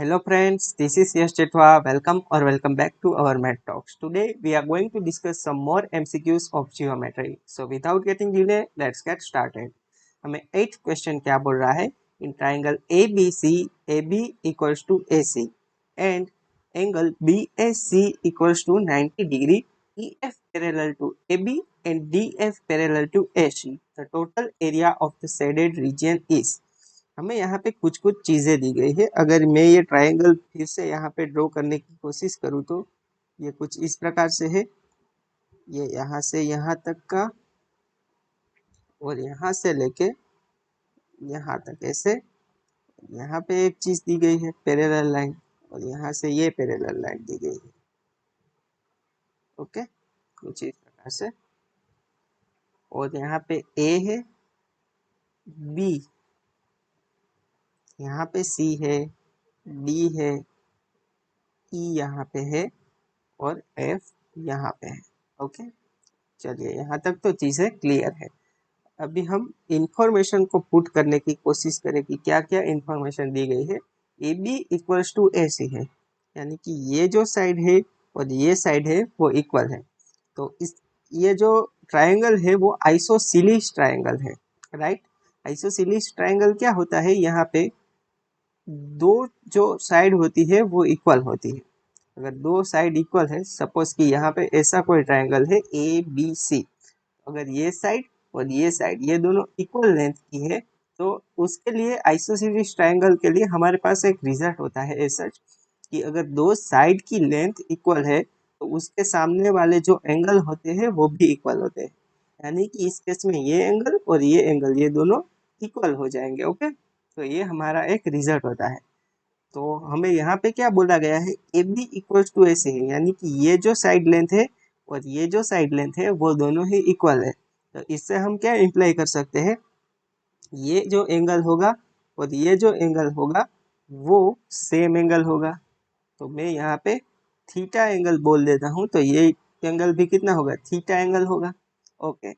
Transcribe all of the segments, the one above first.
Hello friends, this is Yash Chetwa. Welcome back to our Math Talks. Today we are going to discuss some more MCQs of geometry. So without getting delay, let's get started. हमें 8th question क्या बोल रहा है? In triangle ABC, AB equals to AC and angle BAC equals to 90 degree, EF parallel to AB and DF parallel to AC. The total area of the shaded region is. हमें यहाँ पे कुछ कुछ चीजें दी गई है। अगर मैं ये ट्रायंगल फिर से यहाँ पे ड्रॉ करने की कोशिश करूँ तो ये कुछ इस प्रकार से है। ये यहाँ से यहाँ तक का और यहाँ से लेके यहाँ तक ऐसे। यहाँ पे एक चीज दी गई है पैरेलल लाइन और यहाँ से ये पैरेलल लाइन दी गई है। ओके, कुछ इस प्रकार से। और यहाँ पे ए है, बी, यहाँ पे सी है, डी है, ई यहाँ पे है और एफ यहाँ पे है। ओके, चलिए यहाँ तक तो चीजें क्लियर है। अभी हम इंफॉर्मेशन को पुट करने की कोशिश करें कि क्या क्या इंफॉर्मेशन दी गई है। A B equals to A सी है, यानी कि ये जो साइड है और ये साइड है वो इक्वल है। तो इस ये जो ट्रायंगल है वो आइसोसेलेस ट्रायंगल है, राइट। आइसोसेलेस ट्रायंगल क्या होता है, यहाँ पे दो जो साइड होती है वो इक्वल होती है। अगर दो साइड इक्वल है, सपोज कि यहाँ पे ऐसा कोई ट्रायंगल है ए बी सी, अगर ये साइड और ये साइड ये दोनों इक्वल लेंथ की है तो उसके लिए आइसोसेलेस ट्रायंगल के लिए हमारे पास एक रिजल्ट होता है ऐसा कि अगर दो साइड की लेंथ इक्वल है तो उसके सामने वाले जो एंगल होते हैं वो भी इक्वल होते हैं। यानी कि इस केस में ये एंगल और ये एंगल ये दोनों इक्वल हो जाएंगे। ओके, तो ये हमारा एक रिजल्ट होता है। तो हमें यहाँ पे क्या बोला गया है, A B equal to A सी है, यानी कि ये जो साइड लेंथ है और ये जो साइड लेंथ है वो दोनों ही इक्वल है। तो इससे हम क्या इम्प्लाई कर सकते हैं, ये जो एंगल होगा और ये जो एंगल होगा वो सेम एंगल होगा। तो मैं यहाँ पे थीटा एंगल बोल देता हूँ, तो ये एंगल भी कितना होगा, थीटा एंगल होगा। ओके,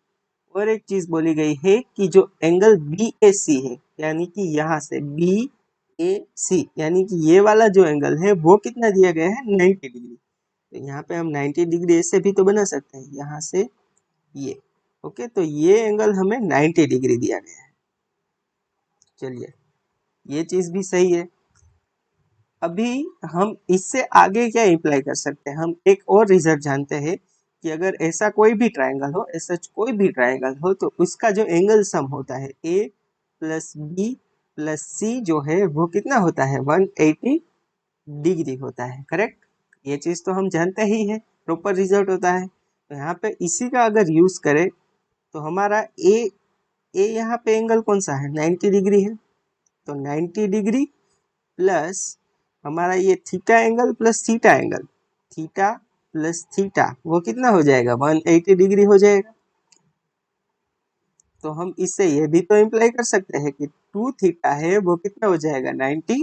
और एक चीज बोली गई है कि जो एंगल बी ए सी है, यानी कि यहाँ से बी ए सी, यानी कि ये वाला जो एंगल है वो कितना दिया गया है, 90 डिग्री। तो यहाँ पे हम 90 डिग्री ऐसे भी तो बना सकते हैं, यहाँ से ये। ओके, तो ये एंगल हमें 90 डिग्री दिया गया है। चलिए, ये चीज भी सही है। अभी हम इससे आगे क्या इम्प्लाई कर सकते हैं, हम एक और रिजल्ट जानते हैं कि अगर ऐसा कोई भी ट्रायंगल हो, ऐसा कोई भी ट्रायंगल हो तो उसका जो एंगल सम होता है ए प्लस बी प्लस सी जो है वो कितना होता है, 180 डिग्री होता है, करेक्ट। ये चीज तो हम जानते ही है, प्रॉपर रिजल्ट होता है। तो यहाँ पे इसी का अगर यूज करें तो हमारा ए यहाँ पे एंगल कौन सा है, 90 डिग्री है। तो 90 डिग्री प्लस हमारा ये theta angle plus theta angle, theta plus theta वो कितना हो जाएगा, 180 डिग्री हो जाएगा। तो हम इससे ये भी तो इम्प्लाई कर सकते हैं कि 2 थीटा है वो कितना हो जाएगा, 90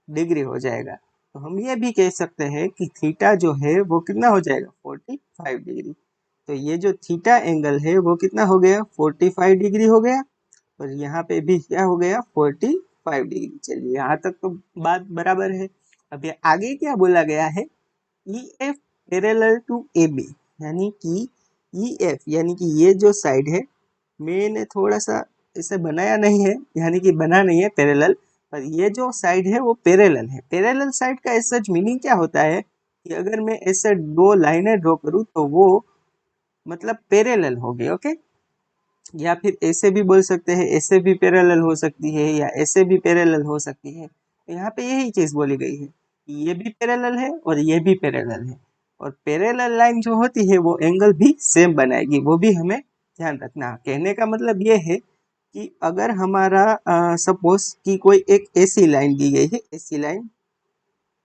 डिग्री हो जाएगा। तो हम ये भी कह सकते हैं कि थीटा जो है वो कितना हो जाएगा, 45 डिग्री। तो ये जो थीटा एंगल है वो कितना हो गया, 45 डिग्री हो गया। और यहाँ पे भी क्या हो गया, 45 डिग्री। चलिए, यहाँ तक तो बात बराबर है। अब ये आगे क्या बोला गया है, E F parallel to A B, यानी कि ई एफ यानी कि ये जो साइड है, मैंने थोड़ा सा इसे बनाया नहीं है, यानी कि बना नहीं है पैरेलल, पर ये जो साइड है वो पैरेलल है। पैरेलल साइड का ऐसा मीनिंग क्या होता है कि अगर मैं ऐसे दो लाइनें ड्रॉ करूँ तो वो मतलब पैरेलल होगी। ओके, या फिर ऐसे भी बोल सकते हैं, ऐसे भी पैरेलल हो सकती है या ऐसे भी पैरेलल हो सकती है। तो यहाँ पे यही चीज बोली गई है कि ये भी पैरेलल है और ये भी पैरेलल है, और पैरेलल लाइन जो होती है वो एंगल भी सेम बनाएगी, वो भी हमें ध्यान रखना। कहने का मतलब ये है कि अगर हमारा सपोज कि कोई एक ऐसी लाइन दी गई है, ऐसी लाइन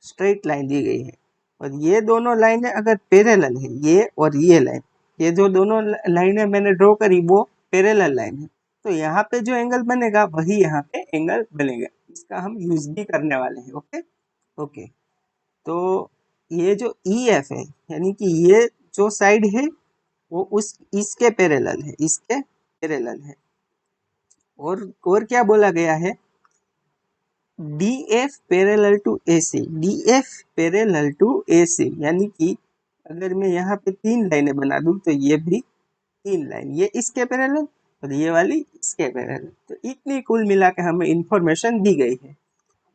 स्ट्रेट लाइन दी गई है और ये दोनों लाइनें अगर पैरेलल है, ये और ये लाइन, ये जो दोनों लाइनें मैंने ड्रॉ करी वो पैरेलल लाइन है, तो यहाँ पे जो एंगल बनेगा वही यहाँ पे एंगल बनेगा। इसका हम यूज भी करने वाले हैं। ओके ओके, तो ये जो ई एफ है, यानी कि ये जो साइड है वो उस इसके पैरेलल है, इसके पैरेलल है। और क्या बोला गया है, D F parallel to A C, D F parallel to A C, यानी कि अगर मैं यहाँ पे 3 लाइनें बना दूं तो ये भी 3 लाइन, ये इसके पैरेलल और ये वाली इसके पैरेलल, तो इतनी कुल मिला के हमें इंफॉर्मेशन दी गई है।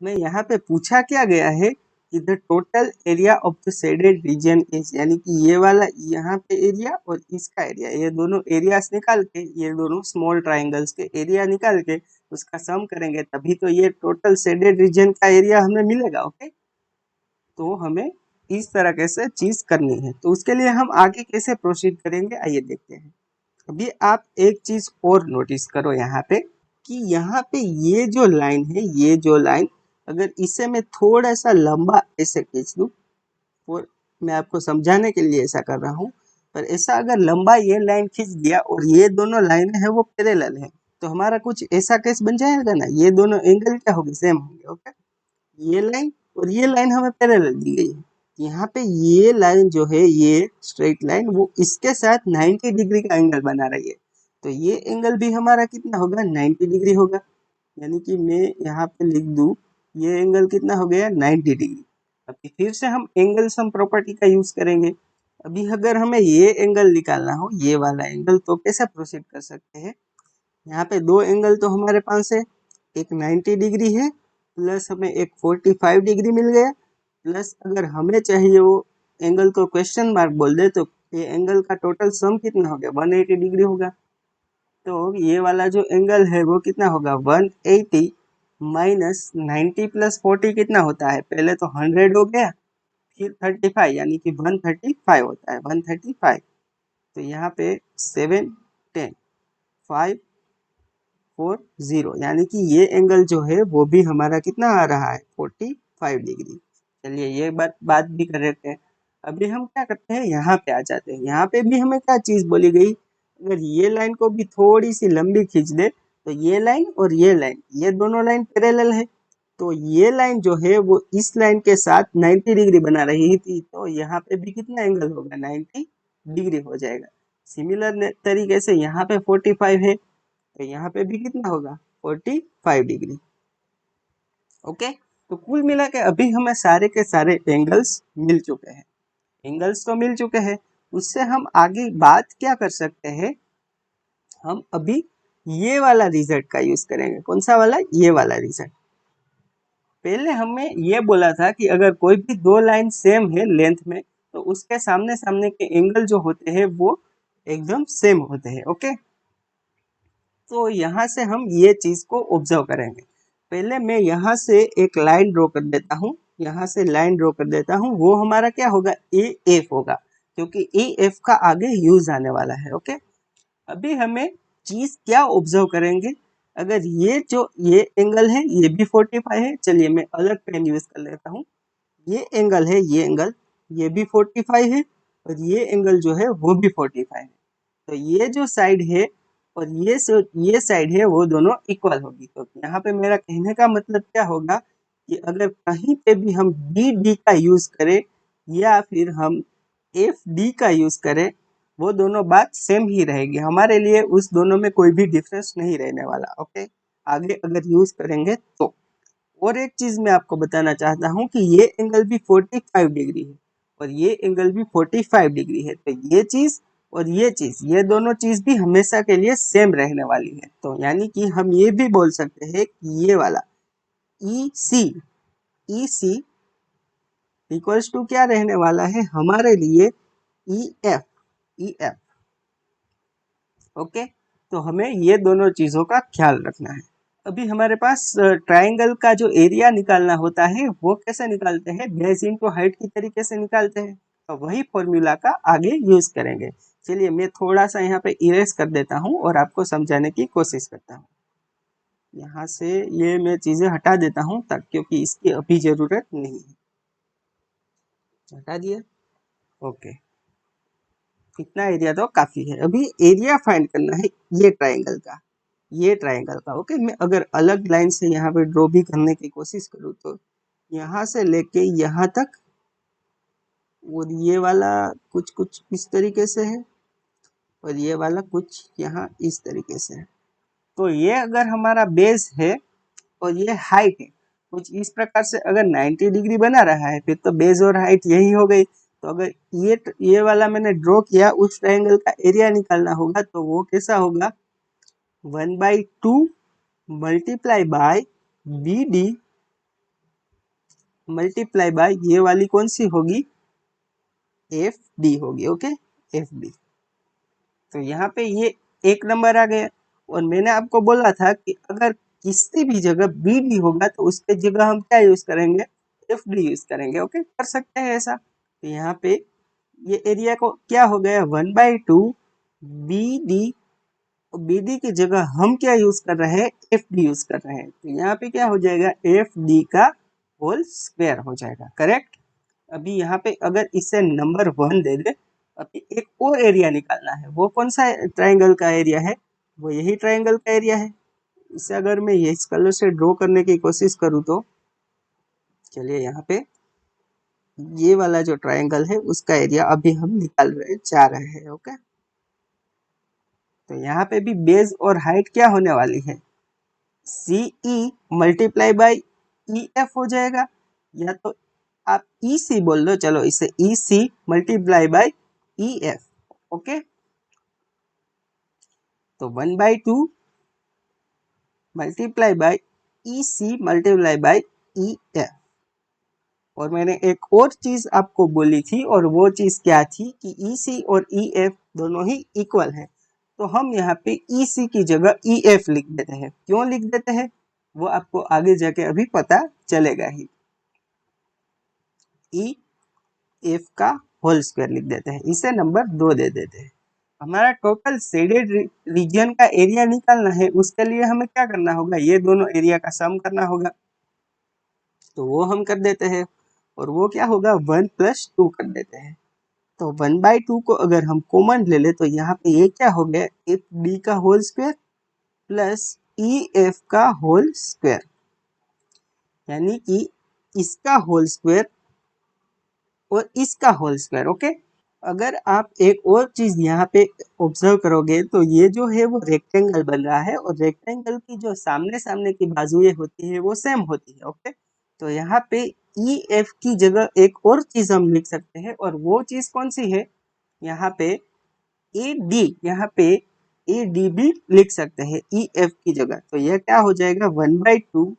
मैं यहाँ पे पूछा क्या गया है कि the total area of the shaded region is, यानी कि ये वाला यहाँ पे एरिया और इसका एरिया, ये दोनों एरियाज निकाल के, ये दोनों स्मॉल ट्राइंगल्स के एरिया निकाल के उसका सम करेंगे, तभी तो ये टोटल शेडेड रीजन का एरिया हमें मिलेगा। ओके, तो हमें इस तरह कैसे चीज करनी है, तो उसके लिए हम आगे कैसे प्रोसीड करेंगे आइए देखते हैं। अभी आप एक चीज और नोटिस करो यहाँ पे कि यहाँ पे ये जो लाइन है, ये जो लाइन, अगर इसे मैं थोड़ा सा लंबा ऐसे खींच दूं, और मैं आपको समझाने के लिए ऐसा कर रहा हूँ, पर ऐसा अगर लंबा ये लाइन खींच दिया और ये दोनों लाइनें हैं वो पैरेलल है, तो हमारा कुछ ऐसा केस बन जाएगा ना, ये दोनों एंगल क्या होंगे, सेम होंगे। ओके, ये लाइन और ये लाइन हमें पैरेलल दी गई है, यहाँ पे ये लाइन जो है, ये स्ट्रेट लाइन, वो इसके साथ 90 डिग्री का एंगल बना रही है, तो ये एंगल भी हमारा कितना होगा, 90 डिग्री होगा। यानी कि मैं यहाँ पे लिख दूं, ये एंगल कितना हो गया, 90 डिग्री। अभी फिर से हम एंगल सम प्रॉपर्टी का यूज करेंगे। अभी अगर हमें ये एंगल निकालना हो, ये वाला एंगल, तो कैसे प्रोसीड कर सकते हैं। यहाँ पे 2 एंगल तो हमारे पास है, एक 90 डिग्री है प्लस हमें एक 45 डिग्री मिल गया, प्लस अगर हमें चाहिए वो एंगल को क्वेश्चन मार्क बोल दे, तो ये एंगल का टोटल सम कितना हो गया, 180 डिग्री होगा। तो ये वाला जो एंगल है वो कितना होगा, 180 माइनस 90 प्लस 40 कितना होता है, पहले तो 100 हो गया, फिर 35, यानी कि 135 होता है, 135। तो यहाँ पे 7 10 5 4 0, यानी कि ये एंगल जो है वो भी हमारा कितना आ रहा है, 45 डिग्री। चलिए ये बात भी कर लेते हैं। अभी हम क्या करते हैं, यहाँ पे आ जाते हैं। यहाँ पे भी हमें क्या चीज बोली गई, अगर ये लाइन को भी थोड़ी सी लंबी खींच दे, तो ये लाइन और ये लाइन, ये दोनों लाइन पैरेलल है, तो ये लाइन जो है वो इस लाइन के साथ 90 डिग्री बना रही थी, तो यहाँ पे भी कितना एंगल होगा, 90 डिग्री हो जाएगा। सिमिलर तरीके से यहाँ पे 45 है, तो यहाँ पे भी कितना होगा, 45 डिग्री। ओके, तो कुल मिला के अभी हमें सारे के सारे एंगल्स मिल चुके हैं, एंगल्स तो मिल चुके हैं। उससे हम आगे बात क्या कर सकते हैं, हम अभी ये वाला रिजल्ट का यूज करेंगे। कौन सा वाला, ये वाला रिजल्ट। पहले हमें ये बोला था कि अगर कोई भी 2 लाइन सेम है लेंथ में, तो उसके सामने सामने के एंगल जो होते हैं वो एकदम सेम होते हैं। ओके, तो यहाँ से हम ये चीज को ऑब्जर्व करेंगे। पहले मैं यहाँ से एक लाइन ड्रॉ कर देता हूँ, यहाँ से लाइन ड्रॉ कर देता हूँ, वो हमारा क्या होगा, ए एफ होगा, क्योंकि ए एफ का आगे यूज आने वाला है। ओके, अभी हमें चीज क्या ऑब्जर्व करेंगे, अगर ये जो ये एंगल है ये भी 45 है, चलिए मैं अलग पेन यूज कर लेता हूँ। ये एंगल है, ये एंगल, ये भी 45 है, और ये एंगल जो है वो भी 45 है, तो ये जो साइड है और ये साइड है वो दोनों इक्वल होगी। तो यहाँ पे मेरा कहने का मतलब क्या होगा कि अगर कहीं पे भी हम बी डी का यूज करें या फिर हम एफ डी का यूज करें, वो दोनों बात सेम ही रहेगी, हमारे लिए उस दोनों में कोई भी डिफरेंस नहीं रहने वाला। ओके, आगे अगर यूज करेंगे तो। और एक चीज मैं आपको बताना चाहता हूँ कि ये एंगल भी 45 डिग्री है और ये एंगल भी 45 डिग्री है, तो ये चीज और ये चीज, ये दोनों चीज भी हमेशा के लिए सेम रहने वाली है। तो यानी कि हम ये भी बोल सकते हैं कि ये वाला ई सी इक्वल्स टू क्या रहने वाला है हमारे लिए, ई एफ। ओके, तो हमें ये दोनों चीजों का ख्याल रखना है। अभी हमारे पास ट्राइंगल का जो एरिया निकालना होता है वो कैसे निकालते हैं, बेस इनटू हाइट की तरीके से निकालते हैं, तो वही फॉर्मूला का आगे यूज करेंगे। चलिए मैं थोड़ा सा यहाँ पे इरेज कर देता हूँ और आपको समझाने की कोशिश करता हूँ। यहाँ से ये मैं चीजें हटा देता हूँ ताकि, क्योंकि इसकी अभी जरूरत नहीं है। हटा दिया। ओके, इतना एरिया तो काफी है। अभी एरिया फाइंड करना है ये ट्राइंगल का, ये ट्राइंगल का। ओके, मैं अगर अलग लाइन से यहाँ पे ड्रॉ भी करने की कोशिश करूँ तो यहाँ से लेके यहाँ तक, और ये वाला कुछ कुछ इस तरीके से है और ये वाला कुछ यहाँ इस तरीके से है। तो ये अगर हमारा बेस है और ये हाइट है, कुछ इस प्रकार से अगर 90 डिग्री बना रहा है फिर तो बेस और हाइट यही हो गई। तो अगर ये वाला मैंने ड्रॉ किया, उस ट्रायंगल का एरिया निकालना होगा तो वो कैसा होगा, 1/2 multiply by B D multiply by ये वाली कौन सी होगी, एफ डी होगी। Okay, F D. तो यहाँ पे ये एक नंबर आ गया। और मैंने आपको बोला था कि अगर किसी भी जगह बी डी होगा तो उसके जगह हम क्या यूज करेंगे, एफ डी यूज करेंगे। ओके, कर सकते हैं ऐसा। तो यहाँ पे ये एरिया को क्या हो गया, 1/2 बी डी। बी डी की जगह हम क्या यूज कर रहे हैं, एफ डी यूज कर रहे हैं। तो यहाँ पे क्या हो जाएगा, एफ डी का होल स्क्वायर हो जाएगा। करेक्ट। अभी यहाँ पे अगर इसे नंबर 1 दे दे, अभी एक और एरिया निकालना है। वो कौन सा ट्रायंगल का एरिया है, वो यही ट्रायंगल का एरिया है। इसे अगर मैं ये इस कलर से ड्रॉ करने की कोशिश करूँ तो चलिए, यहाँ पे ये वाला जो ट्रायंगल है उसका एरिया अभी हम निकाल रहे जा रहे हैं। ओके, तो यहाँ पे भी बेस और हाइट क्या होने वाली है, सी ई मल्टीप्लाई बाई ई एफ हो जाएगा। या तो आप ई सी बोल दो, चलो इसे E C multiply by E F. Okay, तो 1/2 multiply by E C multiply by E F. और मैंने एक और चीज आपको बोली थी, और वो चीज क्या थी कि ई सी और ई एफ दोनों ही इक्वल है। तो हम यहाँ पे ई सी की जगह ई एफ लिख देते हैं। क्यों लिख देते हैं वो आपको आगे जाके अभी पता चलेगा ही। ई एफ का होल स्क्वायर लिख देते हैं, इसे नंबर 2 दे देते हैं। हमारा टोटल शेडेड रीजन का एरिया निकालना है, उसके लिए हमें क्या करना होगा, ये दोनों एरिया का सम करना होगा। तो वो हम कर देते हैं, और वो क्या होगा, 1+2 कर देते हैं। तो 1/2 को अगर हम कॉमन ले ले तो यहाँ पे ये क्या हो गया, एफ डी का whole square plus E F का होल स्क्वायर, यानी कि इसका होल स्क्वायर और इसका होल स्क्वायर। ओके, अगर आप एक और चीज यहाँ पे ऑब्जर्व करोगे तो ये जो है वो रेक्टेंगल बन रहा है, और रेक्टेंगल की जो सामने सामने की बाजुएं होती है वो सेम होती है। ओके, तो यहाँ पे ई एफ की जगह एक और चीज हम लिख सकते हैं, और वो चीज कौन सी है, यहाँ पे ए डी, यहाँ पे ए डी भी लिख सकते हैं ई एफ की जगह। तो यह क्या हो जाएगा, 1/2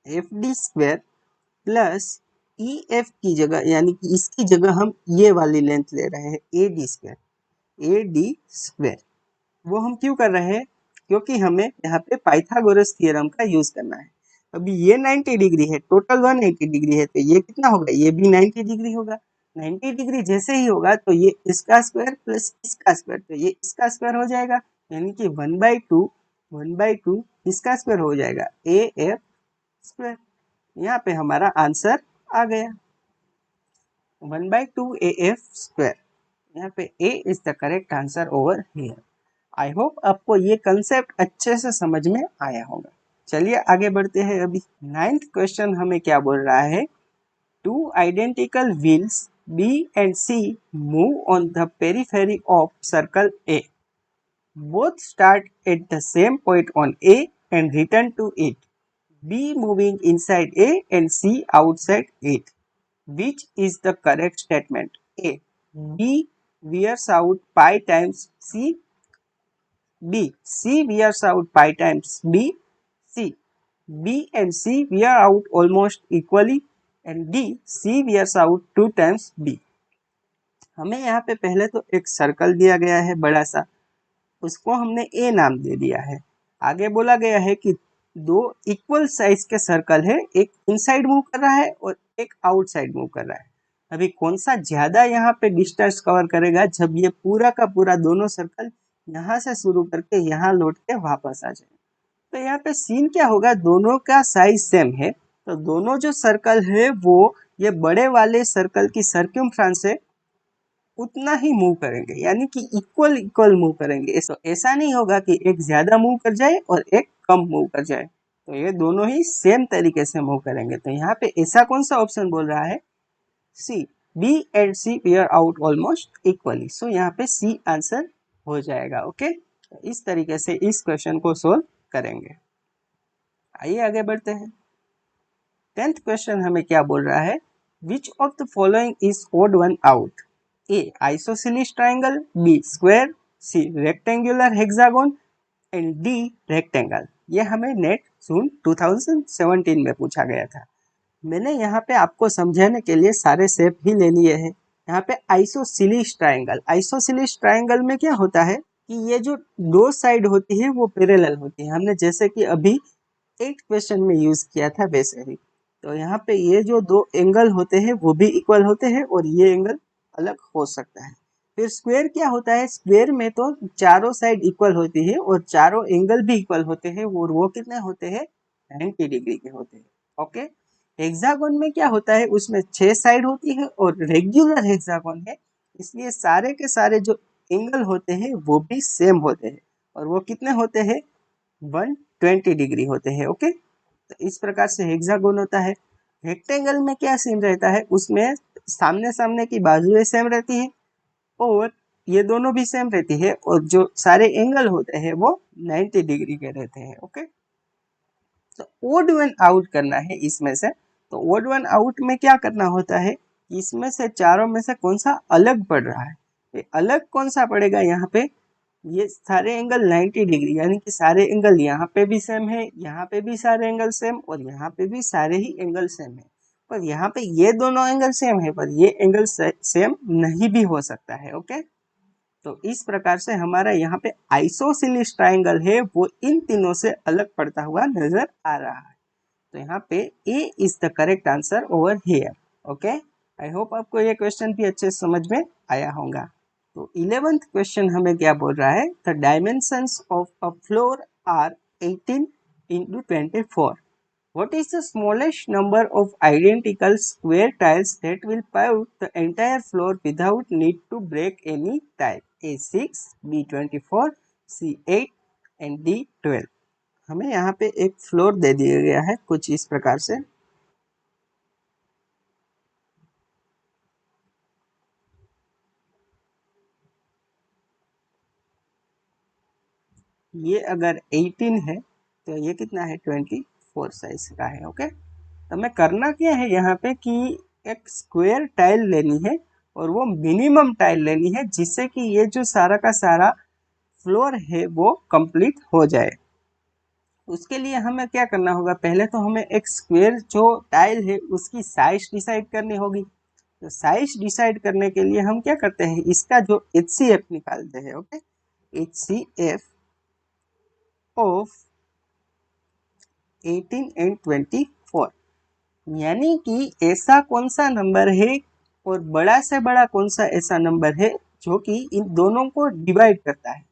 F D square plus E F की जगह, यानी कि इसकी जगह हम ये वाली लेंथ ले रहे हैं, A D square. A D square वो हम क्यों कर रहे हैं, क्योंकि हमें यहाँ पे पाइथागोरस थ्योरम का यूज करना है। अभी ये 90 डिग्री है, टोटल 180 डिग्री है, तो ये कितना होगा, ये भी 90 डिग्री होगा। 90 डिग्री जैसे ही होगा तो ये इसका स्क्वायर प्लस इसका स्क्वायर, तो ये इसका स्क्वायर हो जाएगा, यानी कि 1/2 इसका स्क्वायर हो जाएगा, ए एफ स्क्वायर। यहाँ पे हमारा आंसर आ गया, 1/2 ए एफ स्क्वायर। यहाँ पे A is the correct answer over here. I hope आपको ये कंसेप्ट अच्छे से समझ में आया होगा। चलिए आगे बढ़ते हैं। अभी 9th क्वेश्चन हमें क्या बोल रहा है, two identical wheels B and C move on the periphery of circle A, both start at the same point on A and return to it, B moving inside A and C outside it. Which is the correct statement? A. B wears out pi times C. B. C wears out pi times B. C. B and C wear out almost equally. And D. C wears out 2 times B. हमें यहाँ पे पहले तो एक circle दिया गया है बड़ा सा, उसको हमने ए नाम दे दिया है। आगे बोला गया है कि दो इक्वल साइज के सर्कल है, एक इनसाइड मूव कर रहा है और एक आउटसाइड मूव कर रहा है। अभी कौन सा ज्यादा यहाँ पे डिस्टेंस कवर करेगा, जब ये पूरा का पूरा दोनों सर्कल यहाँ से शुरू करके यहाँ लौट के वापस आ जाए। तो यहाँ पे सीन क्या होगा, दोनों का साइज सेम है, तो दोनों जो सर्कल है वो ये बड़े वाले सर्कल की सर्क्यूमफ्रेंस से उतना ही मूव करेंगे, यानी कि इक्वल इक्वल मूव करेंगे। ऐसा नहीं होगा कि एक ज्यादा मूव कर जाए और एक कम मूव कर जाए, तो ये दोनों ही सेम तरीके से मूव करेंगे। तो यहाँ पे ऐसा कौन सा ऑप्शन बोल रहा है, C, B and C wear out almost equally. So यहाँ पे सी आंसर हो जाएगा। ओके, तो इस तरीके से इस क्वेश्चन को सोल्व करेंगे। आइए आगे बढ़ते हैं। 10th क्वेश्चन हमें क्या बोल रहा है, which of the following is odd one out, A isosceles triangle, B square, C rectangular hexagon and D rectangle. ये हमें नेट जून 2017 में पूछा गया था। मैंने यहाँ पे आपको समझाने के लिए सारे शेप ही ले लिए हैं। यहाँ पे आइसोसेलेस ट्राइंगल, आइसोसेलेस ट्राइंगल में क्या होता है कि ये जो दो साइड होती है वो पैरेलल होती है, हमने जैसे कि अभी 8 क्वेश्चन में यूज किया था वैसे ही। तो यहाँ पे ये जो दो एंगल होते हैं वो भी इक्वल होते हैं और ये एंगल अलग हो सकता है। फिर स्क्वायर क्या होता है, स्क्वायर में तो चारों साइड इक्वल होती है और चारों एंगल भी इक्वल होते हैं और वो कितने होते हैं, 90 डिग्री के होते हैं। ओके, हेक्सागोन में क्या होता है, उसमें 6 साइड होती है और रेगुलर हेक्सागोन है, इसलिए सारे के सारे जो एंगल होते हैं वो भी सेम होते हैं और वो कितने होते हैं, 120 डिग्री होते हैं। ओके, तो इस प्रकार से हेक्सागोन होता है। रेक्टेंगल में क्या सीन रहता है, उसमें सामने सामने की बाजुएं सेम रहती है और ये दोनों भी सेम रहती है और जो सारे एंगल होते हैं वो 90 डिग्री के रहते हैं। ओके, तो ओड वन आउट करना है इसमें से। तो ओड वन आउट में क्या करना होता है, इसमें से चारों में से कौन सा अलग पड़ रहा है, ये अलग कौन सा पड़ेगा, यहाँ पे ये सारे एंगल 90 डिग्री, यानी कि सारे एंगल यहाँ पे भी सेम है, यहाँ पे भी सारे एंगल सेम और यहाँ पे भी सारे ही एंगल सेम है। पर यहाँ पे ये दोनों एंगल सेम है पर ये एंगल सेम नहीं भी हो सकता है। ओके, तो इस प्रकार से हमारा यहाँ पे आइसोसेलेस ट्राइंगल है वो इन तीनों से अलग पड़ता हुआ नजर आ रहा है। तो यहाँ पे A is the correct answer over here. Okay, I hope आपको ये क्वेश्चन भी अच्छे समझ में आया होगा। तो 11th क्वेश्चन हमें क्या बोल रहा है, the dimensions of a floor are 18 into 24. What is the smallest number of identical square tiles that will pave the entire floor without need to break any tile? A 6, B 24, C 8 and D 12। हमें यहाँ पे एक floor दे दिया गया है कुछ इस प्रकार से। ये अगर 18 है तो ये कितना है, 24 साइज का है। ओके, तो हमें करना क्या है यहाँ पे कि एक स्क्वायर टाइल लेनी है और वो मिनिमम टाइल लेनी है जिससे कि ये जो सारा का सारा फ्लोर है वो कंप्लीट हो जाए। उसके लिए हमें क्या करना होगा, पहले तो हमें एक स्क्वायर जो टाइल है उसकी साइज डिसाइड करनी होगी। तो साइज डिसाइड करने के लिए हम क्या करते हैं, इसका जो HCF निकालते हैं। ओके, HCF ऑफ 18 एंड 24, यानी कि ऐसा कौन सा नंबर है और बड़ा से बड़ा कौन सा ऐसा नंबर है जो कि इन दोनों को डिवाइड करता है।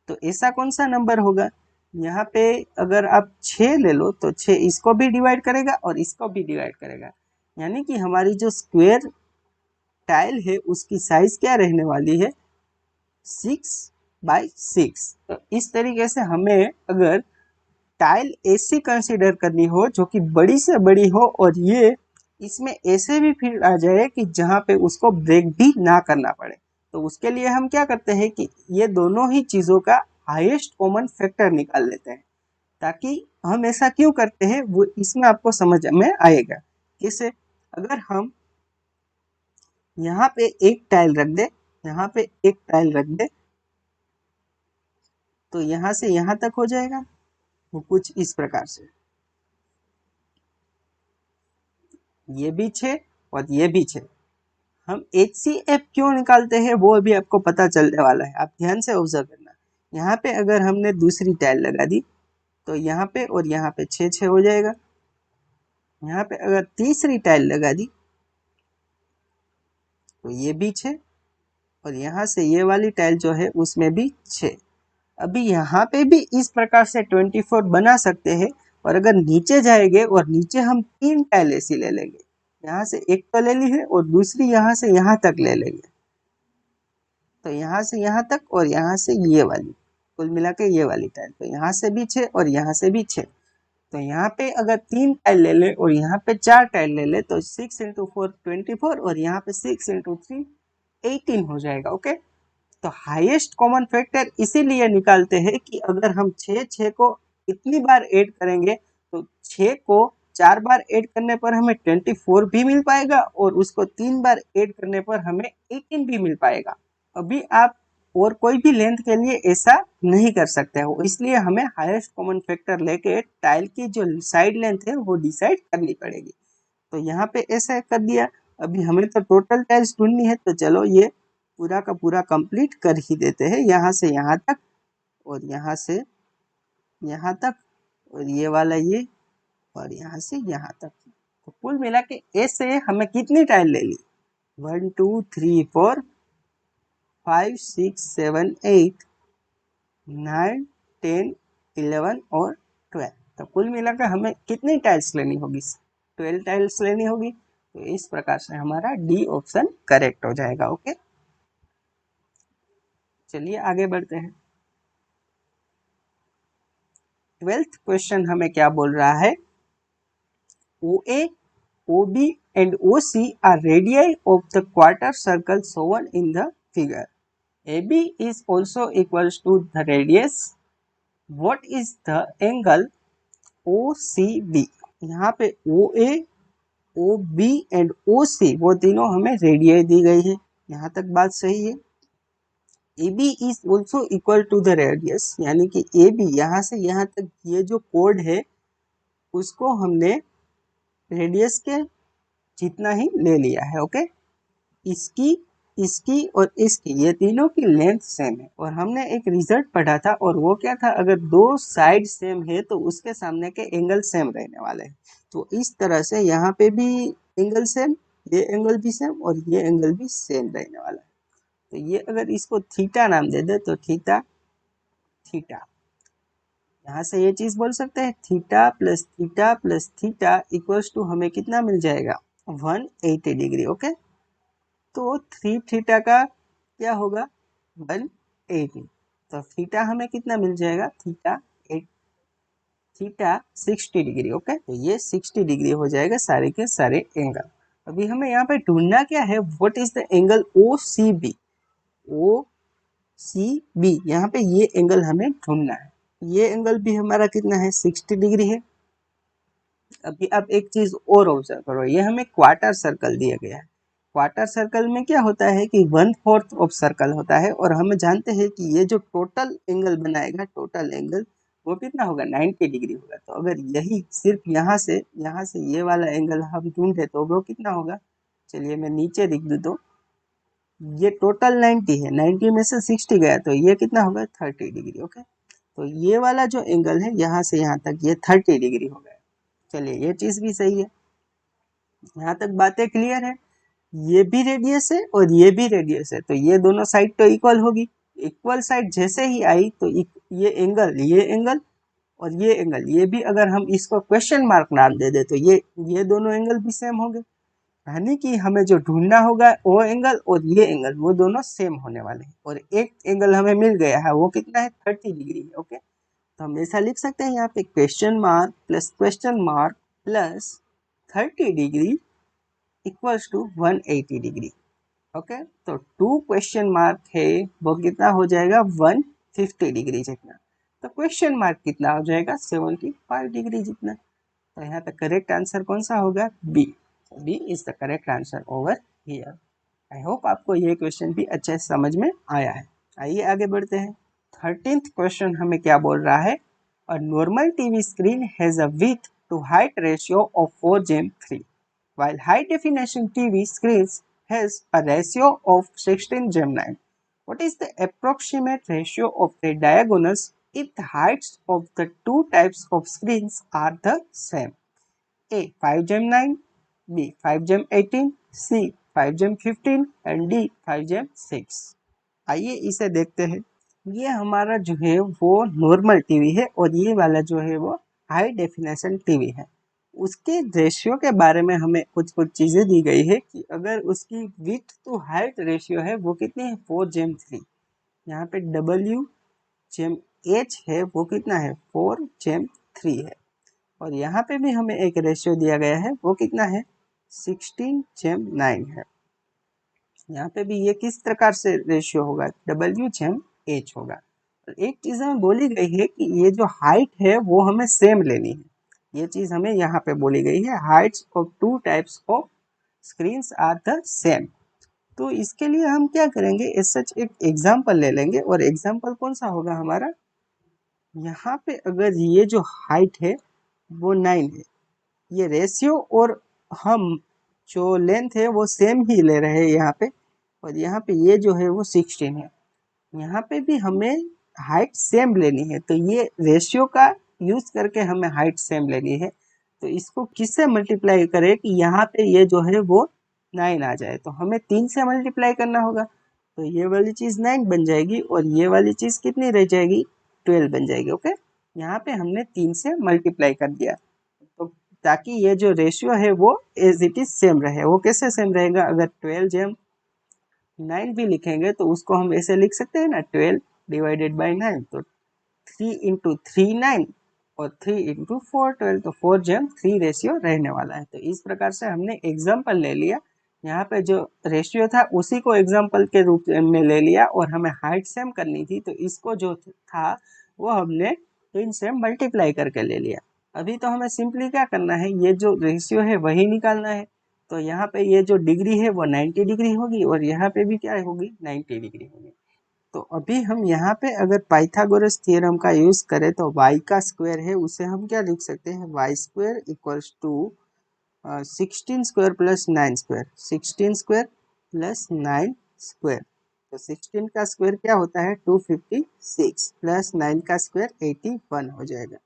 तो ऐसा कौन सा नंबर होगा, यहाँ पे अगर आप 6 ले लो तो 6 इसको भी डिवाइड करेगा और इसको भी डिवाइड करेगा, यानी कि हमारी जो स्क्वायर टाइल है उसकी साइज क्या रहने वाली है, 6/6। तो इस तरीके से हमें अगर टाइल ऐसी कंसीडर करनी हो जो कि बड़ी से बड़ी हो और ये इसमें ऐसे भी फिट आ जाए कि जहाँ पे उसको ब्रेक भी ना करना पड़े, तो उसके लिए हम क्या करते हैं कि ये दोनों ही चीज़ों का हाईएस्ट कॉमन फैक्टर निकाल लेते हैं। ताकि हम ऐसा क्यों करते हैं वो इसमें आपको समझ में आएगा। कैसे, अगर हम यहाँ पे एक टाइल रख दे, यहाँ पे एक टाइल रख दे तो यहाँ से यहाँ तक हो जाएगा, वो कुछ इस प्रकार से, ये भी 6 और ये भी 6। हम HCF क्यों निकालते हैं वो अभी आपको पता चलने वाला है, आप ध्यान से ऑब्जर्व करना। यहाँ पे अगर हमने दूसरी टाइल लगा दी तो यहाँ पे और यहाँ पे 6 हो जाएगा। यहाँ पे अगर तीसरी टाइल लगा दी तो ये भी 6 और यहाँ से ये वाली टाइल जो है उसमें भी 6। अभी यहाँ पे भी इस प्रकार से 24 बना सकते हैं और अगर नीचे जाएंगे और नीचे हम 3 टाइल ऐसी ले लेंगे, यहाँ से एक तो ले ली है और दूसरी यहाँ से यहाँ तक ले लेंगे, तो यहाँ से यहाँ तक और यहाँ से ये वाली, कुल मिला के ये वाली टाइल, तो यहाँ से भी 6 और यहाँ से भी 6। तो यहाँ पे अगर 3 टाइल ले ले और यहाँ पे 4 टाइल ले ले तो 6 × 4 24 और यहाँ पे 6 × 3 18 हो जाएगा। ओके, तो हाईएस्ट कॉमन फैक्टर इसीलिए निकालते हैं कि अगर हम 6 को इतनी बार ऐड करेंगे तो 6 को 4 बार ऐड करने पर हमें 24 भी मिल पाएगा और उसको 3 बार ऐड करने पर हमें 18 भी मिल पाएगा। अभी आप और कोई भी लेंथ के लिए ऐसा नहीं कर सकते हो, इसलिए हमें हाईएस्ट कॉमन फैक्टर लेके टाइल की जो साइड लेंथ है वो डिसाइड करनी पड़ेगी। तो यहाँ पे ऐसा कर दिया। अभी हमें तो टोटल टाइल्स ढूंढनी है, तो चलो ये पूरा का पूरा कंप्लीट कर ही देते हैं। यहाँ से यहाँ तक और यहाँ से यहाँ तक और ये वाला ये और यहाँ से यहाँ तक। तो कुल मिला के ऐसे हमें कितनी टाइल ले ली? 1 2 3 4 5 6 7 8 9 10 11 और 12। तो कुल मिलाकर हमें कितनी टाइल्स लेनी होगी? 12 टाइल्स लेनी होगी। तो इस प्रकार से हमारा डी ऑप्शन करेक्ट हो जाएगा। ओके, चलिए आगे बढ़ते हैं। 12th क्वेश्चन हमें क्या बोल रहा है? OA, OB and OC are radii of the quarter circle shown in the figure. AB is also equals to the radius. What is the angle OCB? यहाँ पे OA, OB and OC वो तीनों हमें रेडियस दी गई है। यहाँ तक बात सही है। AB is also equal to the radius, यानी कि AB यहाँ से यहाँ तक ये जो कोड है उसको हमने रेडियस के जितना ही ले लिया है। ओके, इसकी इसकी और इसकी ये तीनों की लेंथ सेम है। और हमने एक रिजल्ट पढ़ा था और वो क्या था? अगर दो साइड सेम है तो उसके सामने के एंगल सेम रहने वाले हैं। तो इस तरह से यहाँ पे भी एंगल सेम, ये एंगल भी सेम और ये एंगल भी सेम रहने वाला है। तो ये अगर इसको थीटा नाम दे दे तो थीटा थीटा, यहाँ से ये चीज बोल सकते हैं theta plus theta equals to हमें कितना मिल जाएगा? 180 डिग्री। ओके, तो 3 थीटा का क्या होगा? 180। तो थीटा हमें कितना मिल जाएगा? Theta 60 degree. ओके, तो ये 60 डिग्री हो जाएगा सारे के सारे एंगल। अभी हमें यहाँ पे ढूंढना क्या है? What is the angle OCB? OCB यहाँ पे ये एंगल हमें ढूंढना है। ये एंगल भी हमारा कितना है? 60 डिग्री है। अभी आप एक चीज और ऑब्जर्व करो, ये हमें क्वार्टर सर्कल दिया गया है। क्वार्टर सर्कल में क्या होता है कि 1/4 ऑफ सर्कल होता है और हम जानते हैं कि ये जो टोटल एंगल बनाएगा, टोटल एंगल वो कितना होगा? 90 डिग्री होगा। तो अगर यही सिर्फ यहाँ से ये वाला एंगल हम ढूंढे तो वो कितना होगा? चलिए मैं नीचे लिख दूँ। तो ये टोटल 90 है, 90 में से 60 गया तो ये कितना होगा? 30 डिग्री। ओके, तो ये वाला जो एंगल है यहाँ से यहाँ तक ये 30 डिग्री हो गया। चलिए ये चीज भी सही है, यहाँ तक बातें क्लियर है। ये भी रेडियस है और ये भी रेडियस है, तो ये दोनों साइड तो इक्वल होगी। इक्वल साइड जैसे ही आई तो ये एंगल और ये एंगल, ये भी अगर हम इसको क्वेश्चन मार्क नाम दे दे तो ये दोनों एंगल भी सेम होंगे। यानी कि हमें जो ढूंढना होगा वो एंगल और ये एंगल वो दोनों सेम होने वाले हैं। और एक एंगल हमें मिल गया है, वो कितना है? 30 डिग्री है। ओके, तो हम ऐसा लिख सकते हैं यहाँ पे question mark plus 30 degree equals to 180 degree. Okay, तो 2 क्वेश्चन मार्क है वो कितना हो जाएगा? 150 डिग्री जितना। तो क्वेश्चन मार्क कितना हो जाएगा? 75 डिग्री जितना। तो यहाँ पे करेक्ट आंसर कौन सा होगा? B. B is the correct answer over here. I hope आपको ये क्वेश्चन भी अच्छे से समझ में आया है। आइए आगे बढ़ते हैं। 13th क्वेश्चन हमें क्या बोल रहा है? A normal TV screen has a width to height ratio of 4:3, while high definition TV screens has a ratio of 16:9. What is the approximate ratio of the diagonals if the heights of the two types of screens are the same? A 5:9, B 5:18, C 5:15 and D 5:6. आइए इसे देखते हैं। ये हमारा जो है वो normal TV है और ये वाला जो है वो हाई डेफिनेशन टीवी है। उसके रेशियो के बारे में हमें कुछ चीज़ें दी गई है कि अगर उसकी विड्थ टू हाइट रेशियो है वो कितनी है? 4:3। यहाँ पे W/H है वो कितना है? 4:3 है। और यहाँ पे भी हमें एक रेशियो दिया गया है, वो कितना है? 16:9 है। यहाँ पे भी ये किस प्रकार से रेशियो होगा? W/H होगा। और एक चीज हमें बोली गई है कि ये जो हाइट है वो हमें सेम लेनी है, ये चीज हमें यहाँ पे बोली गई है, heights of two types of screens are the same. तो इसके लिए हम क्या करेंगे, इस सच एक एग्जाम्पल ले लेंगे, और एग्जाम्पल कौन सा होगा हमारा, यहाँ पे अगर ये जो हाइट है वो 9 है, ये रेशियो, और हम जो लेंथ है वो सेम ही ले रहे हैं यहाँ पे, और यहाँ पे ये जो है वो 16 है, यहाँ पे भी हमें हाइट सेम लेनी है, तो ये रेशियो का यूज करके हमें हाइट सेम लेनी है। तो इसको किससे मल्टीप्लाई करें कि यहाँ पे ये जो है वो 9 आ जाए, तो हमें 3 से मल्टीप्लाई करना होगा, तो ये वाली चीज 9 बन जाएगी और ये वाली चीज कितनी रह जाएगी, 12 बन जाएगी। ओके, यहाँ पे हमने 3 से मल्टीप्लाई कर दिया, तो ताकि ये जो रेशियो है वो एज इट इज सेम रहे। वो कैसे सेम रहेगा, अगर 12 जम 9 भी लिखेंगे तो उसको हम ऐसे लिख सकते हैं ना, 12 डिवाइडेड बाई 9, तो 3 इंटू 3 9 और 3 इंटू 4 12, तो 4 जम 3 रेशियो रहने वाला है। तो इस प्रकार से हमने एग्जाम्पल ले लिया, यहाँ पे जो रेशियो था उसी को एग्जाम्पल के रूप में ले लिया, और हमें हाइट सेम करनी थी, तो इसको जो था वो हमने 3 से मल्टीप्लाई करके ले लिया। अभी तो हमें सिंपली क्या करना है, ये जो रेशियो है वही निकालना है, तो यहाँ पे ये जो डिग्री है वो 90 डिग्री होगी, और यहाँ पे भी क्या होगी, 90 डिग्री होगी। तो अभी हम यहाँ पे अगर पाइथागोरस थ्योरम का यूज करें तो y का स्क्वायर है उसे हम क्या लिख सकते हैं, Y square equals to 16 square plus 9 square, 16 square plus 9 square, तो 16 का स्क्वायर क्या होता है 256 प्लस 9 का स्क्वायर 81 हो जाएगा।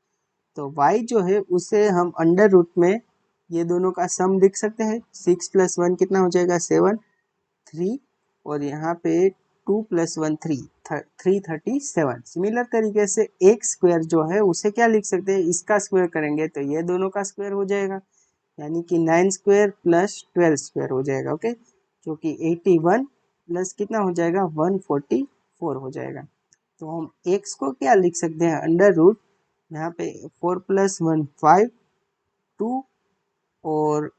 तो y जो है उसे हम अंडर रूट में ये दोनों का सम लिख सकते हैं, 6 प्लस 1 कितना हो जाएगा 7 3, और यहाँ पे 2 प्लस 1 3 337। सिमिलर तरीके से एक स्क्वायर जो है उसे क्या लिख सकते हैं, इसका स्क्वायर करेंगे तो ये दोनों का स्क्वायर हो जाएगा, यानी कि 9 स्क्वायर प्लस 12 स्क्वायर हो जाएगा। ओके, जो कि 81 प्लस कितना हो जाएगा 144 हो जाएगा। तो हम x को क्या लिख सकते हैं, अंडर रूट, यहाँ पे 4 प्लस 1 5 2 और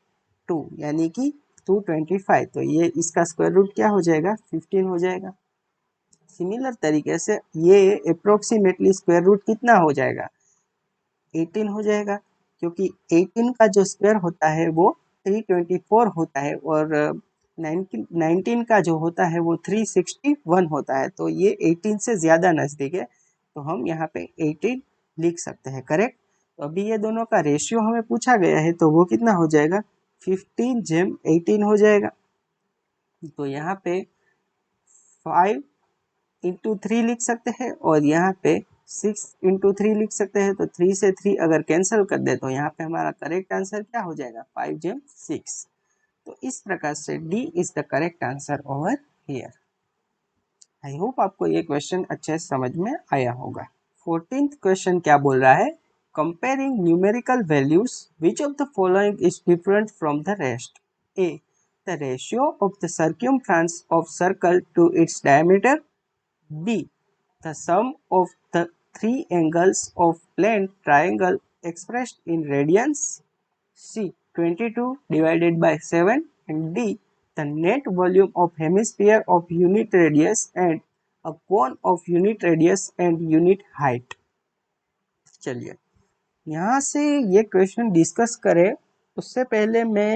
2 यानी कि 225, तो ये इसका स्क्वायर रूट क्या हो जाएगा 15 हो जाएगा। सिमिलर तरीके से ये अप्रोक्सीमेटली स्क्वायर रूट कितना हो जाएगा 18 हो जाएगा, क्योंकि 18 का जो स्क्वायर होता है वो 324 होता है, और 19 का जो होता है वो 361 होता है, तो ये 18 से ज़्यादा नज़दीक है, तो हम यहाँ पे 18 लिख सकते हैं। करेक्ट। तो अभी ये दोनों का रेशियो हमें पूछा गया है, तो वो कितना हो जाएगा 15 जम 18 हो जाएगा। तो यहाँ पे 5 इंटू 3 लिख सकते हैं, और यहाँ पे 6 इंटू 3 लिख सकते हैं, तो 3 से 3 अगर कैंसिल कर दे तो यहाँ पे हमारा करेक्ट आंसर क्या हो जाएगा 5 जम 6। तो इस प्रकार से D is the correct answer over here. I hope आपको ये क्वेश्चन अच्छे से समझ में आया होगा। 14th क्वेश्चन क्या बोल रहा है, comparing numerical values which of the following is different from the rest. A, the ratio of the circumference of circle to its diameter. B, the sum of the three angles of plane triangle expressed in radians. C, 22 divided by 7, and D, the net volume of hemisphere of unit radius and a cone of unit radius and unit height. चलिए यहाँ से ये question discuss करें उससे पहले मैं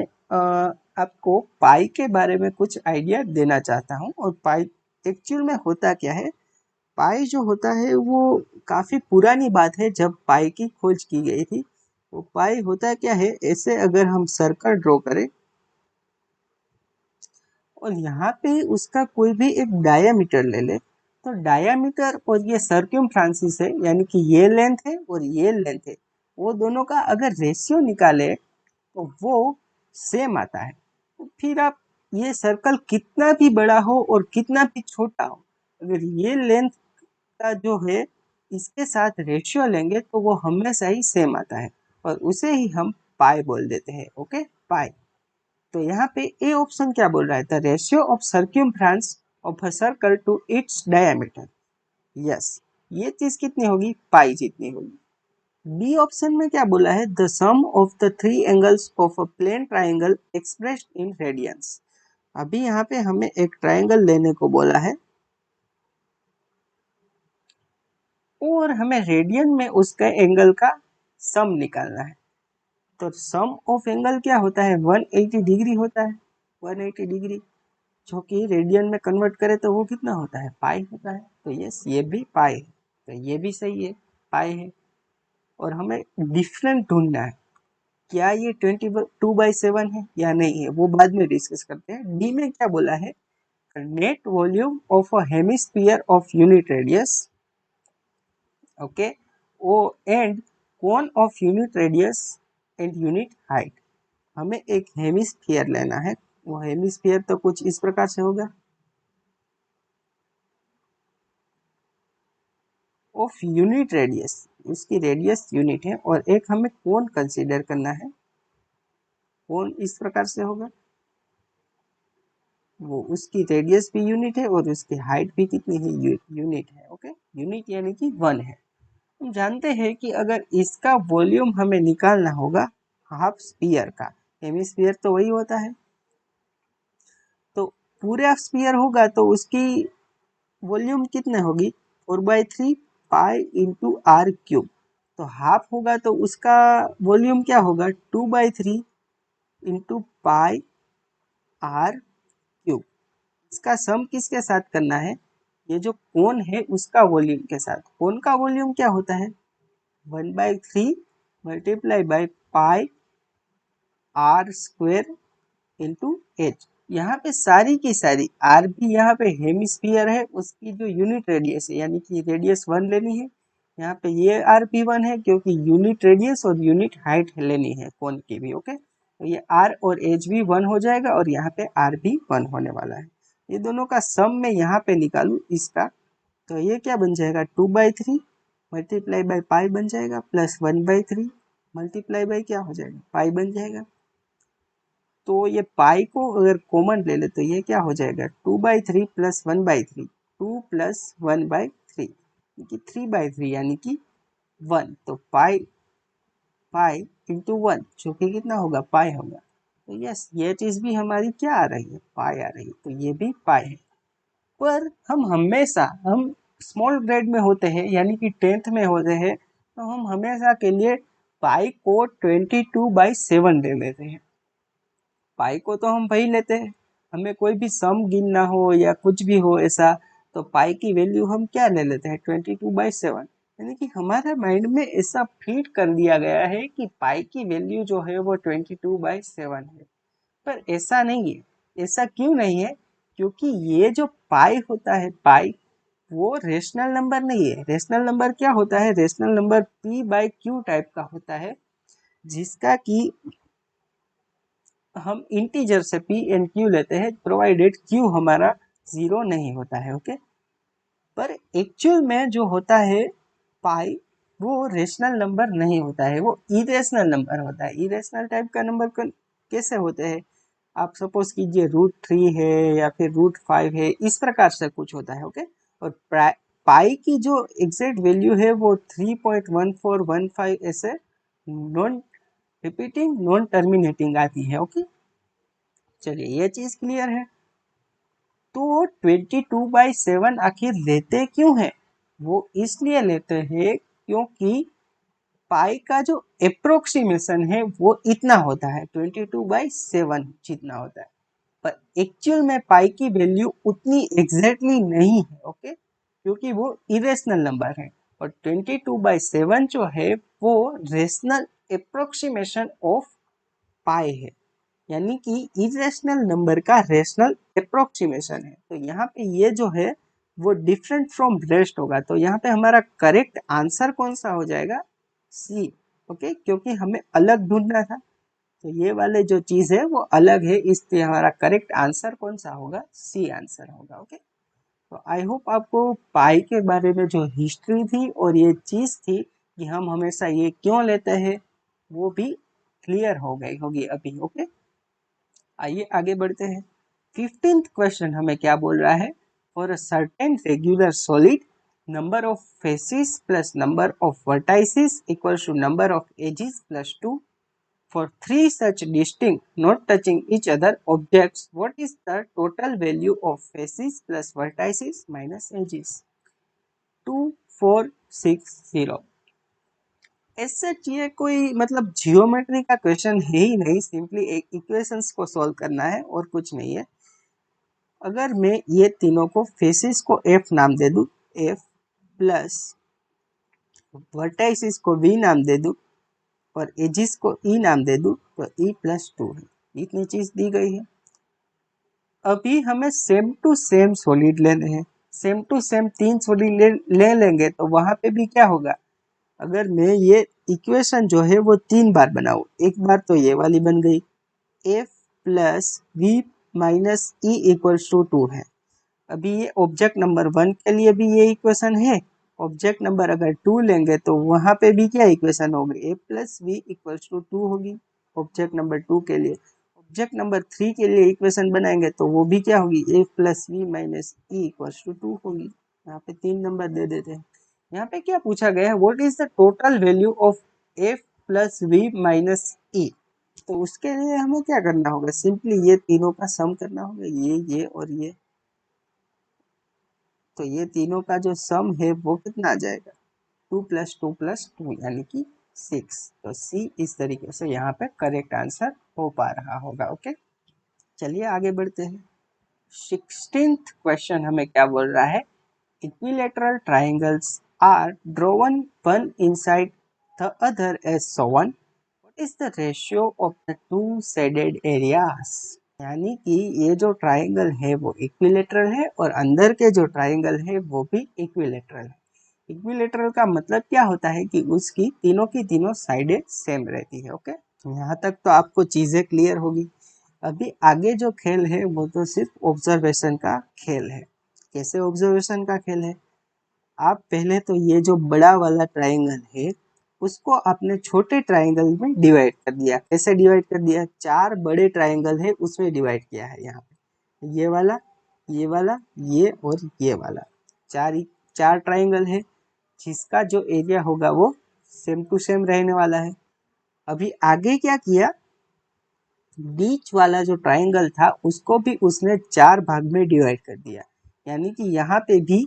आपको पाई के बारे में कुछ आइडिया देना चाहता हूँ। और पाई एक्चुअल में होता क्या है, पाई जो होता है वो काफ़ी पुरानी बात है, जब पाई की खोज की गई थी। वो पाई होता क्या है, ऐसे अगर हम सर्कल ड्रॉ करें और यहाँ पे उसका कोई भी एक डायामीटर ले ले, तो डायामीटर और ये सर्क्यूमफ्रेंसिस है, यानी कि ये लेंथ है और ये लेंथ है, वो दोनों का अगर रेशियो निकाले तो वो सेम आता है। तो फिर आप ये सर्कल कितना भी बड़ा हो और कितना भी छोटा हो, अगर ये लेंथ का जो है इसके साथ रेशियो लेंगे तो वो हमेशा ही सेम आता है, और उसे ही हम पाई बोल देते हैं। Okay, pi. तो यहाँ पे ए ऑप्शन क्या बोल रहा है, the ratio of circumference of a circle to its diameter. Yes, ये चीज कितनी होगी, पाई जितनी होगी। बी ऑप्शन में क्या बोला है, the sum of the three angles of a plane triangle expressed in radians. अभी यहाँ पे हमें एक ट्राइंगल लेने को बोला है और हमें रेडियन में उसका एंगल का सम निकालना है। तो सम ऑफ एंगल क्या होता है, 180 डिग्री होता है, 180 डिग्री, जो कि रेडियन में कन्वर्ट करे तो वो कितना होता है, पाई होता है। तो यस, ये भी पाई है, तो ये भी सही है, पाई है। और हमें डिफरेंट ढूंढना है, क्या ये 22/7 है या नहीं है, वो बाद में डिस्कस करते हैं। डी में क्या बोला है, net volume of a hemisphere of unit radius, okay, oh and cone of unit radius and unit height. हमें एक हेमिस्फीयर लेना है, वो हेमिस्फीयर तो कुछ इस प्रकार से होगा, ऑफ यूनिट रेडियस, उसकी रेडियस यूनिट है, और एक हमें कोन कंसीडर करना है, कोन इस प्रकार से होगा, वो उसकी रेडियस भी यूनिट है और उसकी हाइट भी कितनी है, यूनिट है, ओके, यूनिट यानी कि 1 है। हम जानते हैं कि अगर इसका वॉल्यूम हमें निकालना होगा हाफ स्फीयर का, हेमिस्फीयर तो वही होता है, तो पूरा स्फीयर होगा तो उसकी वॉल्यूम कितने होगी, 4/3 पाई इंटू आर क्यूब। तो हाफ होगा तो उसका वॉल्यूम क्या होगा, 2/3 इंटू पाई आर क्यूब। इसका सम किसके साथ करना है, ये जो कोन है उसका वॉल्यूम के साथ। कोन का वॉल्यूम क्या होता है, 1/3 multiply by pi R square into H. यहाँ पे सारी की सारी आर भी यहाँ पे हेमिस्फीयर है, उसकी जो यूनिट रेडियस है यानी कि रेडियस 1 लेनी है। यहाँ पे ये आर भी 1 है क्योंकि यूनिट रेडियस और यूनिट हाइट लेनी है कोन की भी, ओके। तो ये आर और एच भी 1 हो जाएगा और यहाँ पे आर भी 1 होने वाला है। ये दोनों का सम में यहाँ पे निकालू इसका, तो ये क्या बन जाएगा, 2/3 मल्टीप्लाई बाई पाई बन जाएगा, प्लस 1/3 मल्टीप्लाई बाई क्या हो जाएगा, पाई बन जाएगा। तो ये पाई को अगर कॉमन ले ले तो ये क्या हो जाएगा, 2/3 प्लस 1/3, 2 प्लस 1/3 कि 3/3 यानी कि 1। तो पाई पाई इंटू 1 जो कि कितना होगा, पाई होगा। तो यस, ये चीज भी हमारी क्या आ रही है, पाई आ रही है, तो ये भी पाई है। पर हम हमेशा, हम स्मॉल ग्रेड में होते हैं यानी कि 10th में होते हैं, तो हम हमेशा के लिए पाई को 22/7 ले लेते हैं। पाई को तो हम वही लेते हैं, हमें कोई भी सम गिनना हो या कुछ भी हो ऐसा, तो पाई की वैल्यू हम क्या ले लेते हैं, 22/7। यानी कि हमारे माइंड में ऐसा फीड कर दिया गया है कि पाई की वैल्यू जो है वो 22/7 है। पर ऐसा नहीं है। ऐसा क्यों नहीं है, क्योंकि ये जो पाई होता है, पाई वो रेशनल नंबर नहीं है। रेशनल नंबर क्या होता है, रेशनल नंबर p/q टाइप का होता है, जिसका कि हम इंटीजर से p एंड q लेते हैं, प्रोवाइडेड q हमारा 0 नहीं होता है, ओके। पर एक्चुअल में जो होता है पाई, वो रेशनल नंबर नहीं होता है, वो इरेशनल नंबर होता है। इरेशनल टाइप का नंबर कैसे होते हैं, आप सपोज कीजिए √3 है या फिर √5 है, इस प्रकार से कुछ होता है, ओके। और पाई की जो एग्जैक्ट वैल्यू है वो 3.1415 ऐसे नॉन रिपीटिंग नॉन टर्मिनेटिंग आती है, ओके। चलिए ये चीज क्लियर है। तो 22/7 आखिर लेते क्यों है, वो इसलिए लेते हैं क्योंकि पाई का जो अप्रोक्सीमेशन है वो इतना होता है, 22/7 जितना होता है। पर एक्चुअल में पाई की वैल्यू उतनी एग्जैक्टली नहीं है, ओके, क्योंकि वो इरेशनल नंबर है। और 22/7 जो है वो रेशनल अप्रोक्सीमेशन ऑफ पाई है, यानी कि इरेशनल नंबर का रेशनल अप्रोक्सीमेशन है। तो यहाँ पे ये जो है वो डिफरेंट फ्रॉम रेस्ट होगा। तो यहाँ पे हमारा करेक्ट आंसर कौन सा हो जाएगा, सी, ओके, क्योंकि हमें अलग ढूंढना था। तो ये वाले जो चीज है वो अलग है, इसलिए हमारा करेक्ट आंसर कौन सा होगा, सी आंसर होगा, ओके। तो आई होप आपको पाई के बारे में जो हिस्ट्री थी और ये चीज थी कि हम हमेशा ये क्यों लेते हैं, वो भी क्लियर हो गई होगी अभी, ओके। आइए आगे बढ़ते हैं। 15th क्वेश्चन हमें क्या बोल रहा है, for a certain regular solid number of faces plus number of vertices equals to number of edges plus 2 for three such distinct, not touching each other objects, what is the total value of faces plus vertices minus edges? 2460. ऐसे ये कोई मतलब geometry का question है ही नहीं, simply एक equations को solve करना है और कुछ नहीं है। अगर मैं ये तीनों को फेसिस को एफ नाम दे दूं, एफ प्लस वर्टाइसिस को वी नाम दे दूं और एजिस को ई नाम दे दूं तो ई प्लस 2 है। इतनी चीज दी गई है। अभी हमें सेम टू सेम सॉलिड लेने हैं। सेम टू सेम तीन सॉलिड ले लेंगे तो वहां पे भी क्या होगा, अगर मैं ये इक्वेशन जो है वो 3 बार बनाऊं, एक बार तो ये वाली बन गई, F plus V minus E equals to 2 है। अभी ये ऑब्जेक्ट नंबर 1 के लिए भी ये इक्वेशन है। ऑब्जेक्ट नंबर अगर 2 लेंगे तो वहां पे भी क्या इक्वेशन होगी, A plus we equals to 2 होगी ऑब्जेक्ट नंबर 2 के लिए। ऑब्जेक्ट नंबर 3 के लिए इक्वेशन बनाएंगे तो वो भी क्या होगी, A plus V minus E equals to 2 होगी। यहाँ पे 3 नंबर दे देते हैं। यहाँ पे क्या पूछा गया है, what is the total value of F plus V minus E. तो उसके लिए हमें क्या करना होगा, सिंपली ये तीनों का सम करना होगा, ये और ये। तो ये तीनों का जो सम है वो कितना आ जाएगा, 2 प्लस 2 प्लस 2 यानी कि 6। तो सी इस तरीके से यहाँ पे करेक्ट आंसर हो पा रहा होगा। ओके, चलिए आगे बढ़ते हैं। 16th क्वेश्चन हमें क्या बोल रहा है, equilateral triangles are drawn one inside the other as shown, what is the ratio of the two shaded areas। यानी कि ये जो ट्राइंगल है वो इक्विलेटरल है और अंदर के जो ट्राइंगल है वो भी इक्विलेटरल है। इक्विलेटरल का मतलब क्या होता है कि उसकी तीनों की तीनों साइडें सेम रहती है। ओके, यहाँ तक तो आपको चीजें क्लियर होगी। अभी आगे जो खेल है वो तो सिर्फ ऑब्जर्वेशन का खेल है। कैसे ऑब्जर्वेशन का खेल है, आप पहले तो ये जो बड़ा वाला ट्राइंगल है उसको आपने छोटे ट्राइंगल में डिवाइड कर दिया। कैसे डिवाइड कर दिया, 4 बड़े ट्राइंगल है उसमें डिवाइड किया है। यहाँ पे ये वाला, ये वाला, ये और ये वाला, चार ट्राइंगल है जिसका जो एरिया होगा वो सेम टू सेम रहने वाला है। अभी आगे क्या किया, बीच वाला जो ट्राइंगल था उसको भी उसने 4 भाग में डिवाइड कर दिया। यानी कि यहाँ पे भी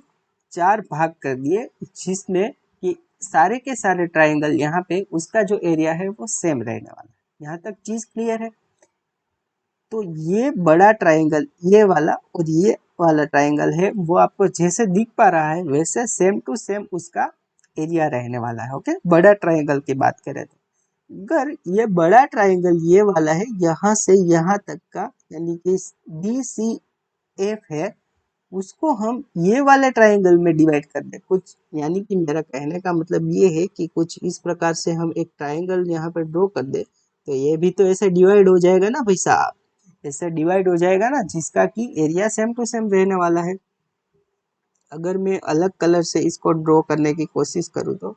4 भाग कर दिए जिसमें कि सारे के सारे ट्राइंगल यहाँ पे उसका जो एरिया है वो सेम रहने वाला है। यहाँ तक चीज क्लियर है। तो ये बड़ा ट्राइंगल ये वाला और ये वाला ट्राइंगल है वो आपको जैसे दिख पा रहा है वैसे सेम टू सेम उसका एरिया रहने वाला है। ओके, बड़ा ट्राइंगल की बात करें तो अगर ये बड़ा ट्राइंगल ये वाला है यहाँ से यहाँ तक का, यानी कि बी सी एफ है, उसको हम ये वाले ट्राइंगल में डिवाइड कर दे कुछ, यानी कि मेरा कहने का मतलब ये है कि कुछ इस प्रकार से हम एक ट्राइंगल यहाँ पर ड्रॉ कर दे तो ये भी तो ऐसे डिवाइड हो जाएगा ना भाई साहब, ऐसे डिवाइड हो जाएगा ना जिसका कि एरिया सेम टू सेम रहने वाला है। अगर मैं अलग कलर से इसको ड्रॉ करने की कोशिश करूँ तो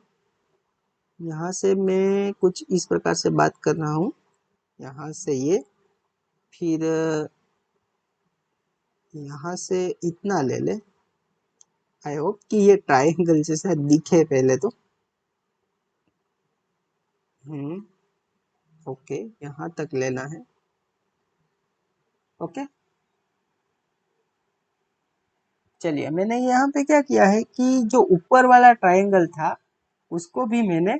यहाँ से मैं कुछ इस प्रकार से बात कर रहा हूँ, यहाँ से ये, फिर यहाँ से इतना ले ले। आई होप कि ये ट्राइंगल जैसा दिखे पहले तो। ओके, यहाँ तक लेना है। ओके, चलिए मैंने यहाँ पे क्या किया है कि जो ऊपर वाला ट्राइंगल था उसको भी मैंने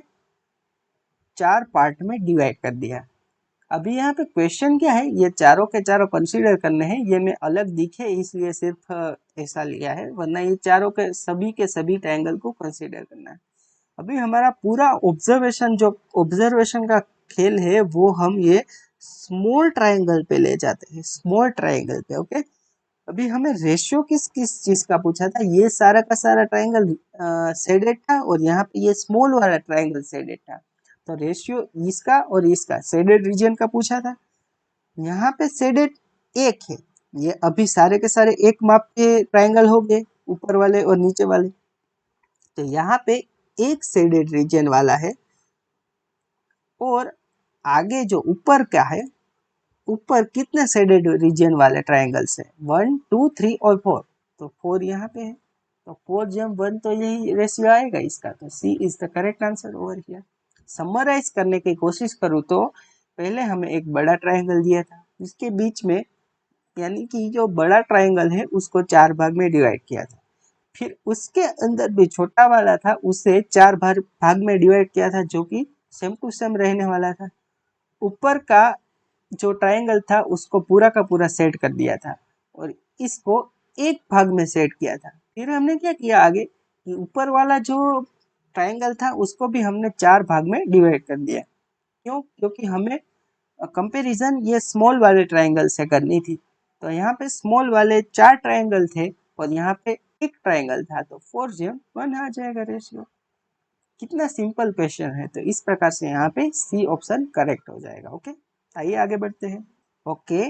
4 पार्ट में डिवाइड कर दिया। अभी यहाँ पे क्वेश्चन क्या है, ये चारों के चारों कंसीडर करने हैं, ये मैं अलग दिखे इसलिए सिर्फ ऐसा लिया है, वरना ये चारों के सभी ट्रायंगल को कंसीडर करना है। अभी हमारा पूरा ऑब्जर्वेशन का खेल है वो हम ये स्मॉल ट्रायंगल पे ले जाते हैं, स्मॉल ट्रायंगल पे। ओके, अभी हमें रेशियो किस किस चीज का पूछा था, ये सारा का सारा ट्रायंगल शेडेड था और यहाँ पे ये स्मॉल वाला ट्रायंगल शेडेड था। तो रेशियो इसका और इसका शेडेड रीजन का पूछा था। यहाँ पे शेडेड एक है, ये अभी सारे के सारे एक माप के ट्रायंगल हो गए, ऊपर वाले और नीचे वाले। तो यहाँ पे एक शेडेड रीजन वाला है और आगे जो ऊपर का है, ऊपर कितने शेडेड रीजन वाले ट्रायंगल्स है, 1 2 3 और 4। तो 4 यहाँ पे है, तो 4 जब 1 तो यही रेशियो आएगा इसका। तो C is the correct answer over here. Summarise करने की कोशिश करूँ तो पहले हमें एक बड़ा ट्रायंगल दिया था, इसके बीच में यानी कि जो बड़ा ट्रायंगल है उसको 4 भाग में डिवाइड किया था। फिर उसके अंदर भी छोटा वाला था, उसे 4 भाग में डिवाइड किया था, जो कि सेम टू सेम रहने वाला था। ऊपर का जो ट्रायंगल था उसको पूरा का पूरा सेट कर दिया था और इसको एक भाग में सेट किया था। फिर हमने क्या किया आगे कि ऊपर वाला जो ट्रायंगल था उसको भी हमने 4 भाग में डिवाइड कर दिया। क्यों? क्योंकि हमें कंपैरिजन ये स्मॉल वाले ट्रायंगल से करनी थी। तो यहाँ पे स्मॉल वाले 4 ट्रायंगल थे और यहाँ पे एक ट्रायंगल था, तो 4:1 आ जाएगा रेशियो। कितना सिंपल क्वेश्चन है। तो इस प्रकार से यहाँ पे सी ऑप्शन करेक्ट हो जाएगा। ओके, आइए आगे बढ़ते हैं। ओके,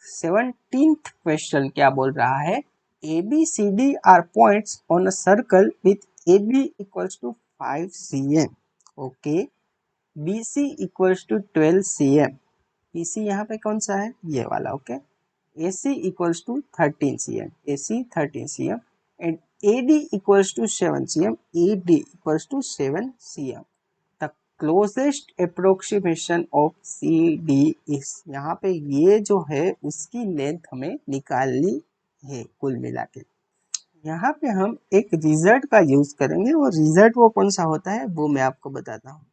17th क्वेश्चन क्या बोल रहा है? A B C D are points on a circle with A B equals to 5 cm। Okay, B C equals to 12 cm। B C यहाँ पे कौन सा है? ये वाला। Okay, AC equals to 13 cm, AC 13 cm and AD equals to 7 cm, AD equals to 7 cm. The closest approximation of CD is, यहाँ पे ये जो है उसकी लेंथ हमें निकालनी है कुल मिला के। यहाँ पे हम एक रिजल्ट का यूज करेंगे और रिजल्ट वो कौन सा होता है वो मैं आपको बताता हूँ।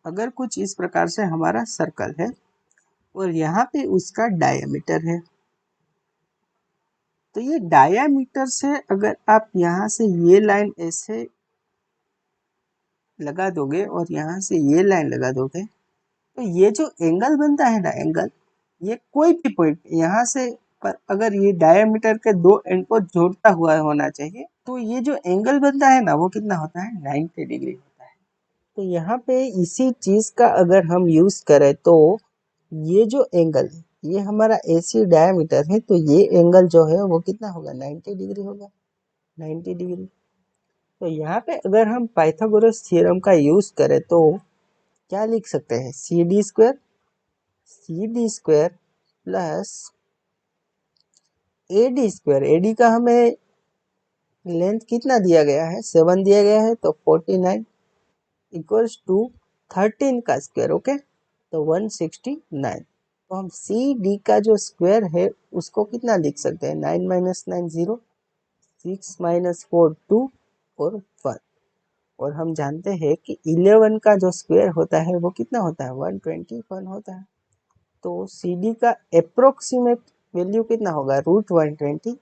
अगर कुछ इस प्रकार से हमारा सर्कल है और यहाँ पे उसका डायमीटर है, तो ये डायामीटर से अगर आप यहाँ से ये लाइन ऐसे लगा दोगे और यहाँ से ये लाइन लगा दोगे, तो ये जो एंगल बनता है ना, एंगल, ये कोई भी पॉइंट यहाँ से पर अगर ये डायामीटर के दो एंड को जोड़ता हुआ होना चाहिए, तो ये जो एंगल बनता है ना वो कितना होता है? 90 डिग्री होता है। तो यहाँ पे इसी चीज का अगर हम यूज करें तो ये जो एंगल है ये हमारा AC डायामीटर है, तो ये एंगल जो है वो कितना होगा? 90 डिग्री होगा। 90 डिग्री। तो यहाँ पे अगर हम पाइथागोरस थ्योरम का यूज करें तो क्या लिख सकते हैं? C D square plus A D का हमें लेंथ कितना दिया गया है? 7 दिया गया है, तो 49 इक्वल्स टू 13 का स्क्वायर। ओके, तो 169। तो हम सी डी का जो स्क्वायर है उसको कितना लिख सकते हैं? 9 माइनस 9 0, 6 माइनस 4 2 और 1। और हम जानते हैं कि 11 का जो स्क्वायर होता है वो कितना होता है? 121 होता है। तो सी डी का अप्रोक्सीमेट वैल्यू कितना होगा? √120।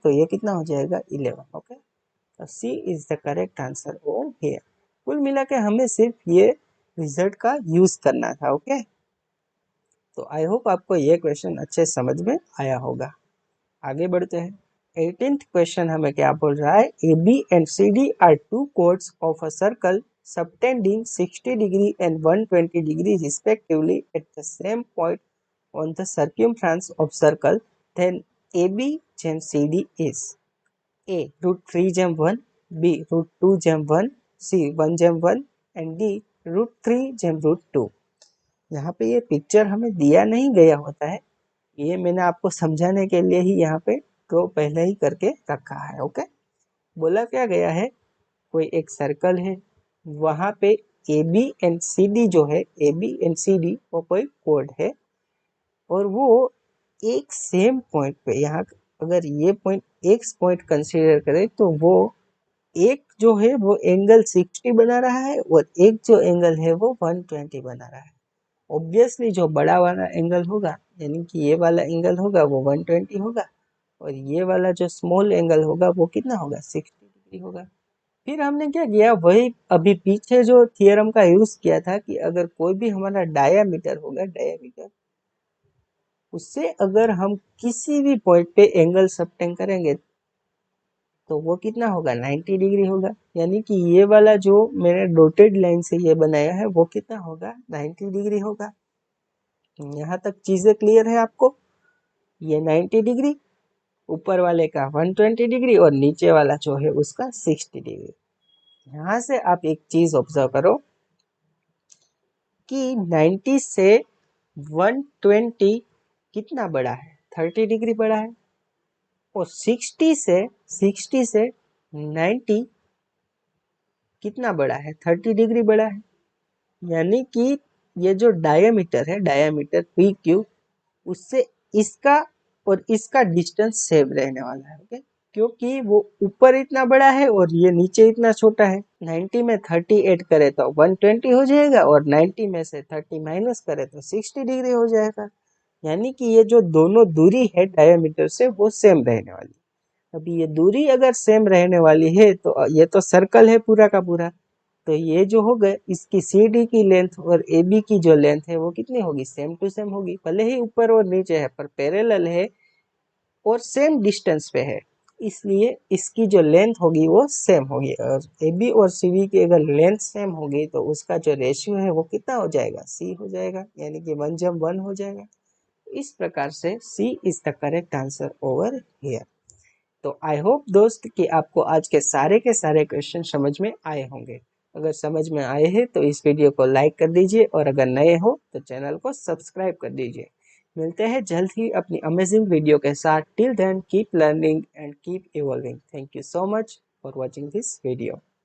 तो ये कितना हो जाएगा? 11। ओके, तो C is the correct answer over here. कुल मिला के हमें सिर्फ ये रिजल्ट का यूज करना था। ओके, तो आई होप आपको ये क्वेश्चन अच्छे समझ में आया होगा। आगे बढ़ते हैं। 18th क्वेश्चन हमें क्या बोल रहा है? A B and C D are two chords of a circle subtending 60 degree and 120 degree respectively at the same point on the circumference of circle, then AB gem CD is A √3 gem 1, B √2 gem 1, C 1 gem 1 and D √3 gem √2। यहाँ पे ये picture हमें दिया नहीं गया होता है, ये मैंने आपको समझाने के लिए ही यहाँ पे ड्रॉ पहले ही करके रखा है। ओके, बोला क्या गया है? कोई एक सर्कल है, वहां पे A B and C D जो है, A B and C D वो कोई कोड है और वो एक सेम पॉइंट पे, यहाँ अगर ये पॉइंट एक्स पॉइंट कंसीडर करें तो वो एक जो है वो एंगल 60 बना रहा है और एक जो एंगल है वो 120 बना रहा है। ऑब्वियसली जो बड़ा वाला एंगल होगा, यानी कि ये वाला एंगल होगा वो 120 होगा और ये वाला जो स्मॉल एंगल होगा वो कितना होगा? 60 डिग्री होगा। फिर हमने क्या किया? वही अभी पीछे जो थियरम का यूज किया था कि अगर कोई भी हमारा डायामीटर होगा, डायामीटर, उससे अगर हम किसी भी पॉइंट पे एंगल सबटेंड करेंगे तो वो कितना होगा? 90 डिग्री होगा। यानी कि ये वाला जो मैंने डॉटेड लाइन से ये बनाया है वो कितना होगा? 90 डिग्री होगा। यहाँ तक चीजें क्लियर है आपको? ये 90 डिग्री, ऊपर वाले का 120 डिग्री और नीचे वाला जो है उसका 60 डिग्री। यहाँ से आप एक चीज ऑब्जर्व करो कि 90 से 120 कितना बड़ा है? 30 डिग्री बड़ा है। और 60 से 90 कितना बड़ा है? 30 डिग्री बड़ा है। यानी कि ये जो डायमीटर है, डायमीटर पी क्यू, उससे इसका और इसका डिस्टेंस सेम रहने वाला है। ओके, क्योंकि वो ऊपर इतना बड़ा है और ये नीचे इतना छोटा है। 90 में 30 ऐड करे तो 120 हो जाएगा और 90 में से 30 माइनस करे तो 60 डिग्री हो जाएगा। यानी कि ये जो दोनों दूरी है डायमीटर से वो सेम रहने वाली। अभी ये दूरी अगर सेम रहने वाली है तो ये तो सर्कल है पूरा का पूरा, तो ये जो होगा इसकी CD की लेंथ और AB की जो लेंथ है वो कितनी होगी, सेम टू सेम होगी। भले ही ऊपर और नीचे है पर पैरेलल है और सेम डिस्टेंस पे है, इसलिए इसकी जो लेंथ होगी वो सेम होगी। और AB और CD की अगर लेंथ सेम होगी तो उसका जो रेशियो है वो कितना हो जाएगा, C हो जाएगा, यानी कि 1:1 हो जाएगा। इस प्रकार से C is the correct answer over here. तो आई होप दोस्त कि आपको आज के सारे क्वेश्चन समझ में आए होंगे। अगर समझ में आए हैं तो इस वीडियो को लाइक कर दीजिए और अगर नए हो तो चैनल को सब्सक्राइब कर दीजिए। मिलते हैं जल्द ही अपनी अमेजिंग वीडियो के साथ। Till then keep learning and keep evolving. Thank you so much for watching this video.